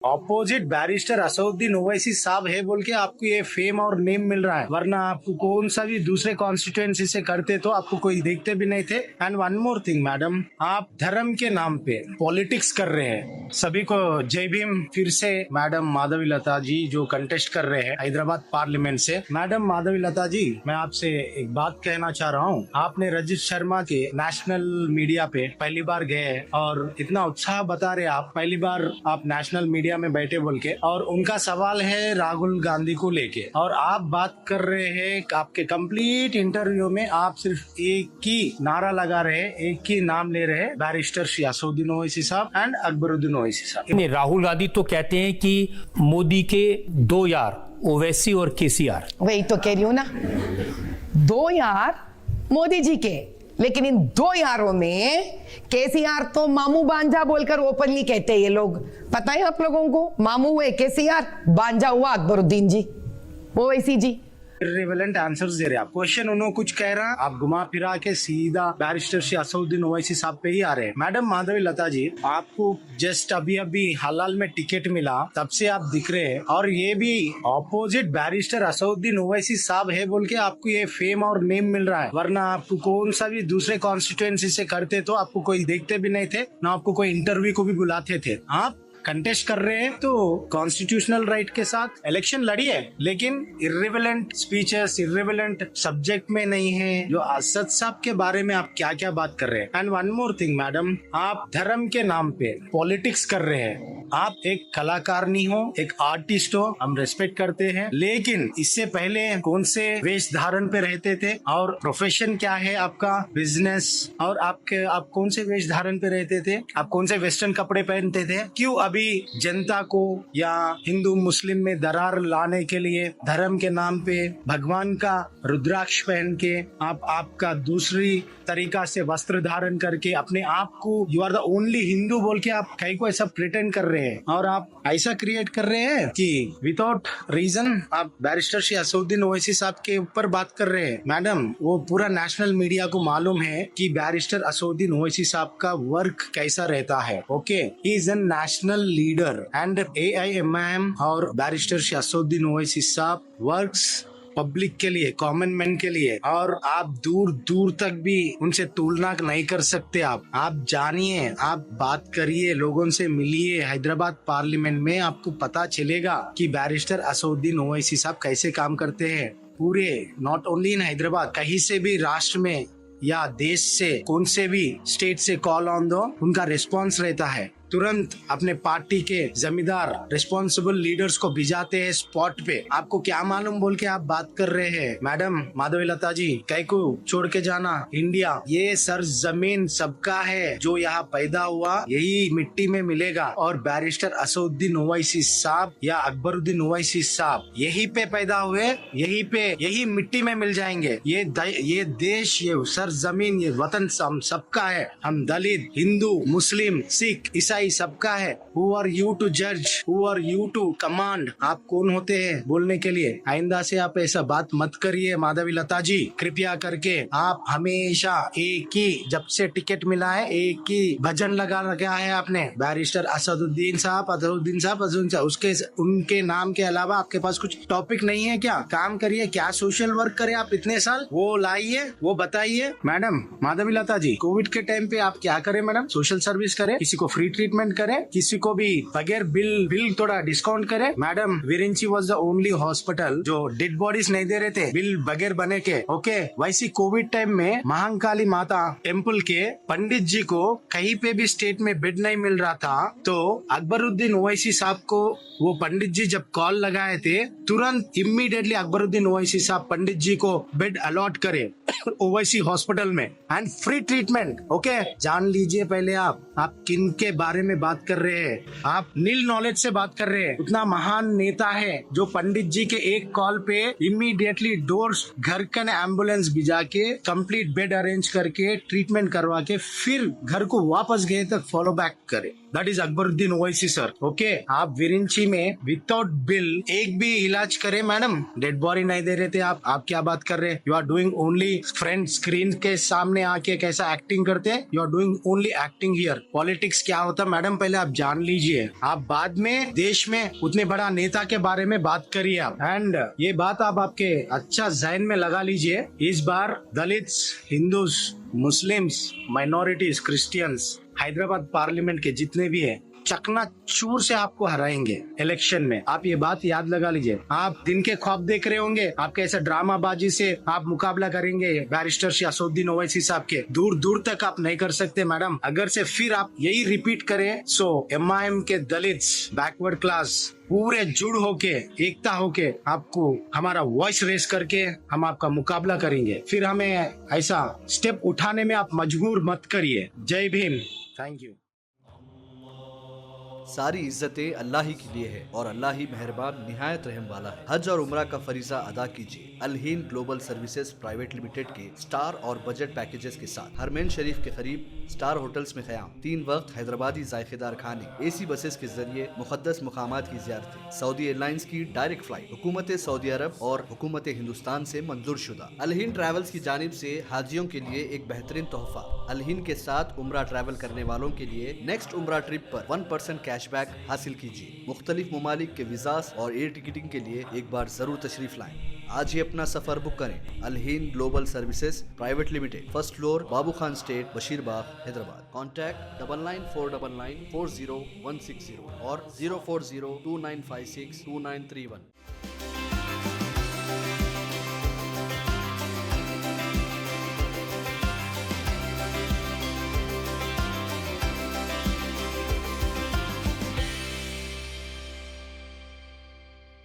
Opposite barrister Asaduddin Owaisi साहब है बोल के आपको ये फेम और नेम मिल रहा है, वरना आपको कौन सा भी दूसरे कॉन्स्टिट्यूएंसी से करते तो आपको कोई देखते भी नहीं थे। And one more thing madam, आप धर्म के नाम पे पॉलिटिक्स कर रहे हैं। सभी को जय भीम। फिर से मैडम माधवी लता जी जो कंटेस्ट कर रहे हैं हैदराबाद पार्लियामेंट से। मैडम माधवी लता जी, मैं आपसे एक बात कहना चाह रहा हूँ। आपने रजित शर्मा के नेशनल मीडिया पे पहली बार गए और इतना उत्साह बता रहे आप, पहली बार आप नेशनल मीडिया में बैठे बोल के, और उनका सवाल है राहुल गांधी को लेके, और आप बात कर रहे हैं। आपके कंप्लीट इंटरव्यू में आप सिर्फ एक ही नारा लगा रहे हैं, एक ही नाम ले रहे हैं, बैरिस्टर श्री असदुद्दीन ओवैसी साहब एंड अकबरुद्दीन ओवैसी साहब। नहीं, राहुल गांधी तो कहते हैं कि मोदी के दो यार ओवैसी और केसीआर। वही तो कह रही हूं ना, दो यार मोदी जी के, लेकिन इन दो यारों में केसीआर तो मामू बांजा बोलकर ओपनली कहते हैं ये लोग। पता है आप लोगों को, मामू हुए केसीआर, बांजा हुआ अकबरुद्दीन जी, ओवैसी जी। रिलेवेंट आंसर्स दे रहे हैं आप। क्वेश्चन उन्होंने कुछ कह रहा, आप घुमा फिरा के सीधा बैरिस्टर श्री असदुद्दीन ओवैसी साहब पे ही आ रहे हैं। मैडम माधवी लता जी, आपको जस्ट अभी हाल में टिकट मिला, तब से आप दिख रहे हैं, और ये भी ऑपोजिट बैरिस्टर असदुद्दीन ओवैसी साहब है बोल के आपको ये फेम और नेम मिल रहा है, वरना आपको कौन सा भी दूसरे कॉन्स्टिट्यूएंसी से करते तो आपको कोई देखते भी नहीं थे, ना आपको कोई इंटरव्यू को भी बुलाते थे। आप कंटेस्ट कर रहे हैं तो कॉन्स्टिट्यूशनल राइट के साथ इलेक्शन लड़िए, लेकिन इर्रिलेवेंट स्पीचेस, इर्रिलेवेंट सब्जेक्ट में नहीं है। जो असद साहब के बारे में आप क्या क्या बात कर रहे हैं। And one more thing madam, आप धर्म के नाम पे पॉलिटिक्स कर रहे हैं। आप एक कलाकार नहीं हो, एक आर्टिस्ट हो, हम रेस्पेक्ट करते हैं, लेकिन इससे पहले कौन से वेश धारण पे रहते थे, और प्रोफेशन क्या है आपका, बिजनेस, और आप कौन से वेश धारण पे रहते थे, आप कौन से वेस्टर्न कपड़े पहनते थे। क्यों अभी जनता को या हिंदू मुस्लिम में दरार लाने के लिए धर्म के नाम पे भगवान का रुद्राक्ष पहन के आपका दूसरी तरीका से वस्त्र धारण करके अपने आप को you are the only Hindu बोल के आप कहीं को ऐसा प्रिटेंड कर रहे हैं, और आप ऐसा क्रिएट कर रहे हैं कि विदाउट रीजन आप बैरिस्टर श्री असदुद्दीन ओवैसी साहब के ऊपर बात कर रहे हैं। मैडम, वो पूरा नेशनल मीडिया को मालूम है कि बैरिस्टर असदुद्दीन ओवैसी साहब का वर्क कैसा रहता है। Okay, he is an national leader and AIMIM और बैरिस्टर श्री असदुद्दीन ओवैसी साहब वर्क्स पब्लिक के लिए, कॉमन मैन के लिए, और आप दूर दूर तक भी उनसे तुलना नहीं कर सकते। आप जानिए, आप बात करिए, लोगों से मिलिए हैदराबाद पार्लियामेंट में, आपको पता चलेगा कि बैरिस्टर असदुद्दीन ओवैसी साहब कैसे काम करते हैं। पूरे नॉट ओनली इन हैदराबाद, कहीं से भी राष्ट्र में या देश से कौन से भी स्टेट से कॉल ऑन दो, उनका रिस्पॉन्स रहता है। तुरंत अपने पार्टी के जमींदार रिस्पॉन्सिबल लीडर्स को भिजाते हैं स्पॉट पे। आपको क्या मालूम बोल के आप बात कर रहे हैं। मैडम माधवी लता जी, कहीं को छोड़ के जाना, इंडिया ये सर जमीन सबका है, जो यहाँ पैदा हुआ यही मिट्टी में मिलेगा, और बैरिस्टर असदुद्दीन ओवैसी साहब या अकबरुद्दीन ओवैसी साहब यही पे पैदा हुए, यही मिट्टी में मिल जाएंगे। ये देश, ये सर जमीन, ये वतन सबका है। हम दलित, हिंदू, मुस्लिम, सिख, ईसाई सबका है। Who are you to judge? Who are you to command? आप कौन होते हैं बोलने के लिए। आइंदा से आप ऐसा बात मत करिए माधवी लता जी, कृपया करके। आप हमेशा एक ही, जब से टिकट मिला है एक ही भजन लगा रखा है आपने, बैरिस्टर असदुद्दीन साहब, उसके उनके नाम के अलावा आपके पास कुछ टॉपिक नहीं है क्या। काम करिए, क्या सोशल वर्क करे आप इतने साल, वो लाइए, वो बताइए। मैडम माधवी लता जी, कोविड के टाइम पे आप क्या करें मैडम, सोशल सर्विस करें, किसी को फ्री ट्रीटमेंट करें, किसी को भी बगैर बिल थोड़ा डिस्काउंट करें। Madam, Virinchi was the only hospital जो डेड बॉडीज नहीं दे रहे थे बिल बगैर बने के। ओके, वैसी कोविड टाइम में महाकाली माता टेम्पल के पंडित जी को कहीं पे भी स्टेट में बेड नहीं मिल रहा था, तो अकबरुद्दीन ओवैसी साहब को वो पंडित जी जब कॉल लगाए थे, तुरंत इमीडिएटली अकबरुद्दीन ओवैसी साहब पंडित जी को बेड अलॉट करे ओवैसी हॉस्पिटल में, एंड फ्री ट्रीटमेंट। ओके, जान लीजिए पहले आप किन के बारे में बात कर रहे हैं। आप नील नॉलेज से बात कर रहे हैं। उतना महान नेता है जो पंडित जी के एक कॉल पे इमीडिएटली डोर्स घर का एम्बुलेंस भिजा के कंप्लीट बेड अरेंज करके ट्रीटमेंट करवा के फिर घर को वापस गए तक फॉलो बैक करे। That is Akbaruddin Owaisi sir. Okay, आप विरिंची में विदाउट बिल एक भी इलाज करे मैडम, डेड बॉडी नहीं दे रहे थे आप क्या बात कर रहे हैं? You are doing only front screen के सामने आके कैसा एक्टिंग करते हैं, you are doing only acting here. Politics क्या होता है मैडम पहले आप जान लीजिए, आप बाद में देश में उतने बड़ा नेता के बारे में बात करिए आप। एंड ये बात आप आपके अच्छा जहन में लगा लीजिए, इस बार Dalits, Hindus, Muslims, minorities, Christians Hyderabad parliament के जितने भी है चकना चूर से आपको हराएंगे इलेक्शन में। आप ये बात याद लगा लीजिए। आप दिन के ख्वाब देख रहे होंगे, आपके ऐसा ड्रामाबाजी से आप मुकाबला करेंगे बैरिस्टर श्री असदुद्दीन ओवैसी साहब के, दूर दूर तक आप नहीं कर सकते मैडम। अगर से फिर आप यही रिपीट करें सो MIM के दलित्स, बैकवर्ड क्लास पूरे जुड़ होके, एकता होके आपको हमारा वॉइस रेस करके हम आपका मुकाबला करेंगे। फिर हमें ऐसा स्टेप उठाने में आप मजबूर मत करिए। जय भीम, थैंक यू। सारी इज्जतें अल्लाह ही के लिए है और अल्लाह ही मेहरबान निहायत रहम वाला है। हज और उम्रा का फरीजा अदा कीजिए Al-Hind Global Services Private limited के स्टार और बजट पैकेजेस के साथ। हरमैन शरीफ के करीब स्टार होटल्स में क़याम, 3 वक्त हैदराबादी जायकेदार खाने, AC बसेस के जरिए मुक़द्दस मुकामात की ज़ियारतें, सऊदी एयरलाइंस की डायरेक्ट फ्लाइट, हुकूमत सऊदी अरब और हुकूमत हिंदुस्तान से मंजूर शुदा। अल-हिंद ट्रैवल्स की जानिब से हाजियों के लिए एक बेहतरीन तोहफा। अल-हिंद के साथ उम्रा ट्रैवल करने वालों के लिए नेक्स्ट उम्रा ट्रिप पर 1% कैशबैक हासिल कीजिए। मुख्तलिफ ममालिक के वीज़ास और एयर टिकटिंग के लिए एक बार जरूर तशरीफ लाएं। आज ही अपना सफर बुक करें। Al-Hind Global Services Private Limited, first floor, Babu Khan state, Basheerbagh, Hyderabad. Contact 9949940160 और 04029562931।